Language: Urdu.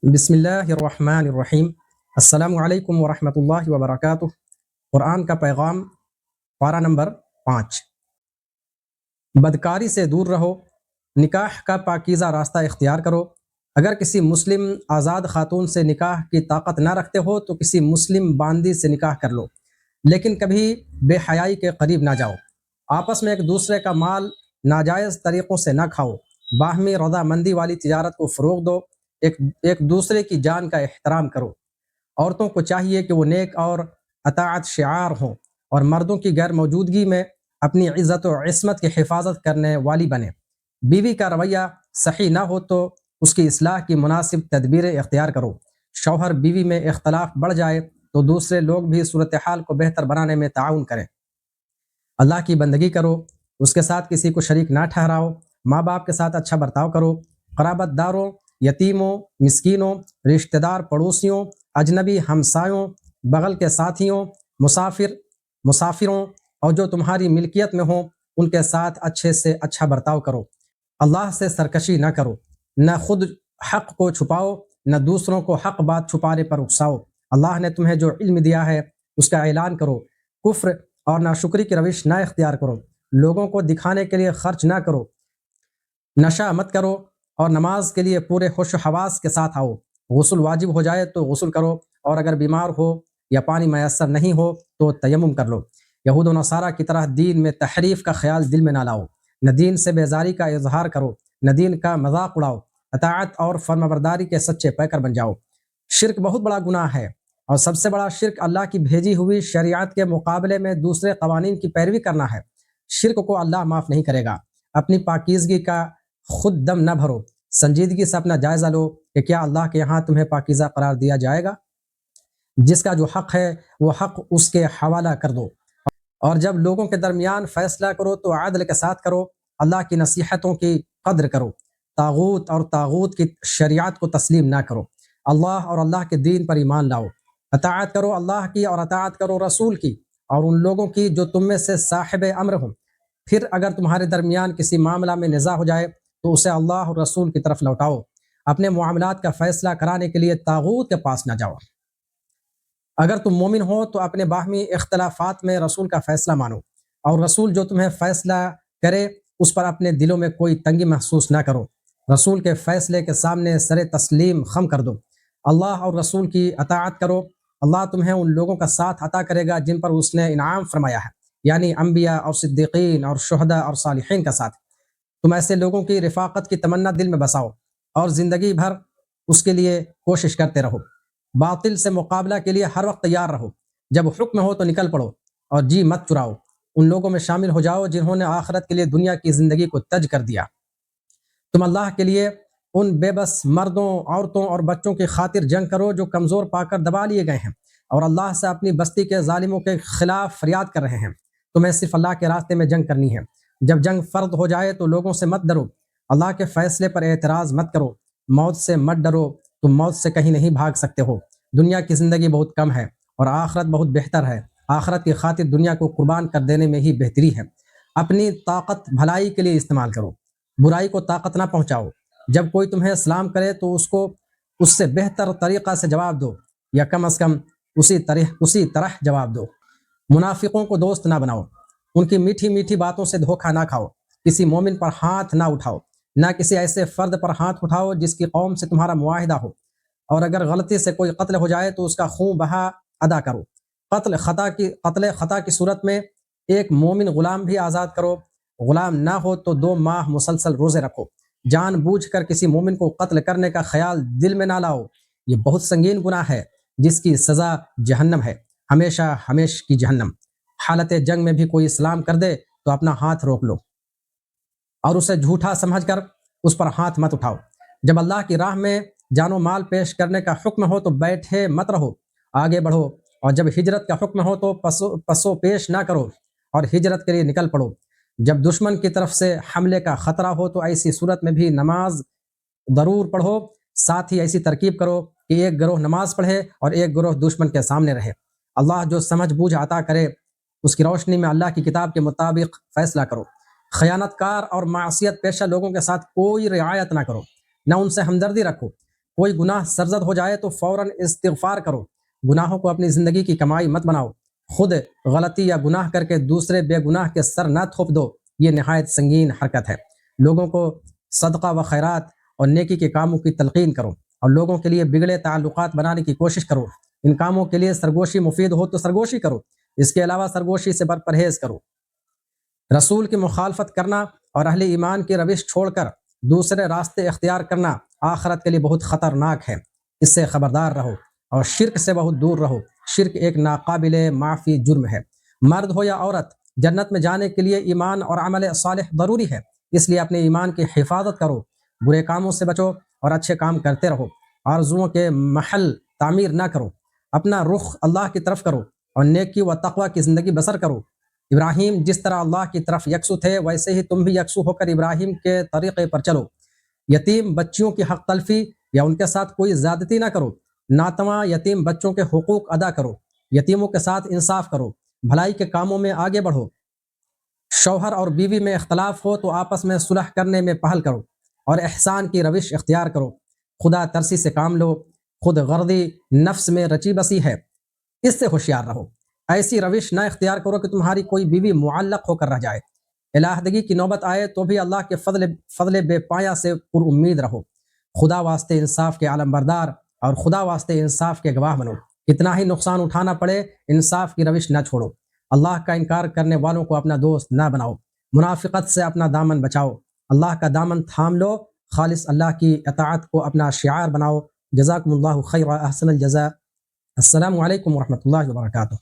بسم اللہ الرحمن الرحیم۔ السلام علیکم ورحمۃ اللہ وبرکاتہ۔ قرآن کا پیغام، پارہ نمبر 5۔ بدکاری سے دور رہو، نکاح کا پاکیزہ راستہ اختیار کرو۔ اگر کسی مسلم آزاد خاتون سے نکاح کی طاقت نہ رکھتے ہو تو کسی مسلم باندی سے نکاح کر لو، لیکن کبھی بے حیائی کے قریب نہ جاؤ۔ آپس میں ایک دوسرے کا مال ناجائز طریقوں سے نہ کھاؤ۔ باہمی رضامندی والی تجارت کو فروغ دو۔ ایک دوسرے کی جان کا احترام کرو۔ عورتوں کو چاہیے کہ وہ نیک اور اطاعت شعار ہوں اور مردوں کی غیر موجودگی میں اپنی عزت و عصمت کی حفاظت کرنے والی بنیں۔ بیوی کا رویہ صحیح نہ ہو تو اس کی اصلاح کی مناسب تدبیریں اختیار کرو۔ شوہر بیوی میں اختلاف بڑھ جائے تو دوسرے لوگ بھی صورتحال کو بہتر بنانے میں تعاون کریں۔ اللہ کی بندگی کرو، اس کے ساتھ کسی کو شریک نہ ٹھہراؤ۔ ماں باپ کے ساتھ اچھا برتاؤ کرو۔ قرابت داروں، یتیموں، مسکینوں، رشتہ دار پڑوسیوں، اجنبی ہمسایوں، بغل کے ساتھیوں، مسافروں اور جو تمہاری ملکیت میں ہوں ان کے ساتھ اچھے سے اچھا برتاؤ کرو۔ اللہ سے سرکشی نہ کرو، نہ خود حق کو چھپاؤ، نہ دوسروں کو حق بات چھپانے پر اکساؤ۔ اللہ نے تمہیں جو علم دیا ہے اس کا اعلان کرو۔ کفر اور ناشکری کی روش نہ اختیار کرو۔ لوگوں کو دکھانے کے لیے خرچ نہ کرو۔ نشہ مت کرو اور نماز کے لیے پورے ہوش و حواس کے ساتھ آؤ۔ غسل واجب ہو جائے تو غسل کرو، اور اگر بیمار ہو یا پانی میسر نہیں ہو تو تیمم کر لو۔ یہود و نصارہ کی طرح دین میں تحریف کا خیال دل میں نہ لاؤ۔ نہ دین سے بیزاری کا اظہار کرو، نہ دین کا مذاق اڑاؤ۔ اطاعت اور فرمانبرداری کے سچے پیکر بن جاؤ۔ شرک بہت بڑا گناہ ہے، اور سب سے بڑا شرک اللہ کی بھیجی ہوئی شریعت کے مقابلے میں دوسرے قوانین کی پیروی کرنا ہے۔ شرک کو اللہ معاف نہیں کرے گا۔ اپنی پاکیزگی کا خود دم نہ بھرو، سنجیدگی سے اپنا جائزہ لو کہ کیا اللہ کے یہاں تمہیں پاکیزہ قرار دیا جائے گا۔ جس کا جو حق ہے وہ حق اس کے حوالہ کر دو، اور جب لوگوں کے درمیان فیصلہ کرو تو عدل کے ساتھ کرو۔ اللہ کی نصیحتوں کی قدر کرو۔ طاغوت کی شریعت کو تسلیم نہ کرو۔ اللہ اور اللہ کے دین پر ایمان لاؤ۔ اطاعت کرو اللہ کی اور اطاعت کرو رسول کی اور ان لوگوں کی جو تم میں سے صاحب امر ہوں۔ پھر اگر تمہارے درمیان کسی معاملہ میں نزاع ہو جائے تو اسے اللہ اور رسول کی طرف لوٹاؤ۔ اپنے معاملات کا فیصلہ کرانے کے لیے طاغوت کے پاس نہ جاؤ۔ اگر تم مومن ہو تو اپنے باہمی اختلافات میں رسول کا فیصلہ مانو، اور رسول جو تمہیں فیصلہ کرے اس پر اپنے دلوں میں کوئی تنگی محسوس نہ کرو۔ رسول کے فیصلے کے سامنے سر تسلیم خم کر دو۔ اللہ اور رسول کی اطاعت کرو۔ اللہ تمہیں ان لوگوں کا ساتھ عطا کرے گا جن پر اس نے انعام فرمایا ہے، یعنی انبیاء اور صدیقین اور شہداء اور صالحین کا ساتھ۔ تم ایسے لوگوں کی رفاقت کی تمنا دل میں بساؤ اور زندگی بھر اس کے لیے کوشش کرتے رہو۔ باطل سے مقابلہ کے لیے ہر وقت تیار رہو۔ جب حکم ہو تو نکل پڑو اور جی مت چراؤ۔ ان لوگوں میں شامل ہو جاؤ جنہوں نے آخرت کے لیے دنیا کی زندگی کو تج کر دیا۔ تم اللہ کے لیے ان بے بس مردوں، عورتوں اور بچوں کی خاطر جنگ کرو جو کمزور پا کر دبا لیے گئے ہیں اور اللہ سے اپنی بستی کے ظالموں کے خلاف فریاد کر رہے ہیں۔ تمہیں صرف اللہ کے راستے میں جنگ کرنی ہے۔ جب جنگ فرض ہو جائے تو لوگوں سے مت ڈرو۔ اللہ کے فیصلے پر اعتراض مت کرو۔ موت سے مت ڈرو، تم موت سے کہیں نہیں بھاگ سکتے ہو۔ دنیا کی زندگی بہت کم ہے اور آخرت بہت بہتر ہے۔ آخرت کی خاطر دنیا کو قربان کر دینے میں ہی بہتری ہے۔ اپنی طاقت بھلائی کے لیے استعمال کرو، برائی کو طاقت نہ پہنچاؤ۔ جب کوئی تمہیں سلام کرے تو اس سے بہتر طریقہ سے جواب دو، یا کم از کم اسی طرح جواب دو۔ منافقوں کو دوست نہ بناؤ، ان کی میٹھی میٹھی باتوں سے دھوکہ نہ کھاؤ۔ کسی مومن پر ہاتھ نہ اٹھاؤ، نہ کسی ایسے فرد پر ہاتھ اٹھاؤ جس کی قوم سے تمہارا معاہدہ ہو، اور اگر غلطی سے کوئی قتل ہو جائے تو اس کا خون بہا ادا کرو۔ قتل خطا کی صورت میں ایک مومن غلام بھی آزاد کرو۔ غلام نہ ہو تو 2 ماہ مسلسل روزے رکھو۔ جان بوجھ کر کسی مومن کو قتل کرنے کا خیال دل میں نہ لاؤ، یہ بہت سنگین گناہ ہے جس کی سزا جہنم ہے، ہمیشہ ہمیشہ کی جہنم۔ حالت جنگ میں بھی کوئی اسلام کر دے تو اپنا ہاتھ روک لو اور اسے جھوٹا سمجھ کر اس پر ہاتھ مت اٹھاؤ۔ جب اللہ کی راہ میں جان و مال پیش کرنے کا حکم ہو تو بیٹھے مت رہو، آگے بڑھو، اور جب ہجرت کا حکم ہو تو پسو پیش نہ کرو اور ہجرت کے لیے نکل پڑو۔ جب دشمن کی طرف سے حملے کا خطرہ ہو تو ایسی صورت میں بھی نماز ضرور پڑھو۔ ساتھ ہی ایسی ترکیب کرو کہ ایک گروہ نماز پڑھے اور ایک گروہ دشمن کے سامنے رہے۔ اللہ جو سمجھ بوجھ عطا کرے اس کی روشنی میں اللہ کی کتاب کے مطابق فیصلہ کرو۔ خیانت کار اور معصیت پیشہ لوگوں کے ساتھ کوئی رعایت نہ کرو، نہ ان سے ہمدردی رکھو۔ کوئی گناہ سرزد ہو جائے تو فوراً استغفار کرو، گناہوں کو اپنی زندگی کی کمائی مت بناؤ، خود غلطی یا گناہ کر کے دوسرے بے گناہ کے سر نہ تھوپ دو، یہ نہایت سنگین حرکت ہے۔ لوگوں کو صدقہ و خیرات اور نیکی کے کاموں کی تلقین کرو اور لوگوں کے لیے بگڑے تعلقات بنانے کی کوشش کرو۔ ان کاموں کے لیے سرگوشی مفید ہو تو سرگوشی کرو، اس کے علاوہ سرگوشی سے پرہیز کرو۔ رسول کی مخالفت کرنا اور اہل ایمان کی روش چھوڑ کر دوسرے راستے اختیار کرنا آخرت کے لیے بہت خطرناک ہے، اس سے خبردار رہو اور شرک سے بہت دور رہو۔ شرک ایک ناقابل معافی جرم ہے۔ مرد ہو یا عورت، جنت میں جانے کے لیے ایمان اور عمل صالح ضروری ہے، اس لیے اپنے ایمان کی حفاظت کرو، برے کاموں سے بچو اور اچھے کام کرتے رہو، آرزوؤں کے محل تعمیر نہ کرو، اپنا رخ اللہ کی طرف کرو اور نیکی و تقوی کی زندگی بسر کرو۔ ابراہیم جس طرح اللہ کی طرف یکسو تھے ویسے ہی تم بھی یکسو ہو کر ابراہیم کے طریقے پر چلو۔ یتیم بچیوں کی حق تلفی یا ان کے ساتھ کوئی زیادتی نہ کرو، ناتواں یتیم بچوں کے حقوق ادا کرو، یتیموں کے ساتھ انصاف کرو، بھلائی کے کاموں میں آگے بڑھو۔ شوہر اور بیوی میں اختلاف ہو تو آپس میں صلح کرنے میں پہل کرو اور احسان کی روش اختیار کرو۔ خدا ترسی سے کام لو، خود غرضی نفس میں رچی بسی ہے، اس سے ہوشیار رہو۔ ایسی روش نہ اختیار کرو کہ تمہاری کوئی بیوی معلق ہو کر رہ جائے۔ علیحدگی کی نوبت آئے تو بھی اللہ کے فضل بے پایا سے پر امید رہو۔ خدا واسطے انصاف کے علم بردار اور خدا واسطے انصاف کے گواہ بنو۔ کتنا ہی نقصان اٹھانا پڑے، انصاف کی روش نہ چھوڑو۔ اللہ کا انکار کرنے والوں کو اپنا دوست نہ بناؤ۔ منافقت سے اپنا دامن بچاؤ، اللہ کا دامن تھام لو، خالص اللہ کی اطاعت کو اپنا شعار بناؤ۔ جزاکم اللہ خیر، احسن الجزاء۔ السلام علیکم ورحمۃ اللہ وبرکاتہ۔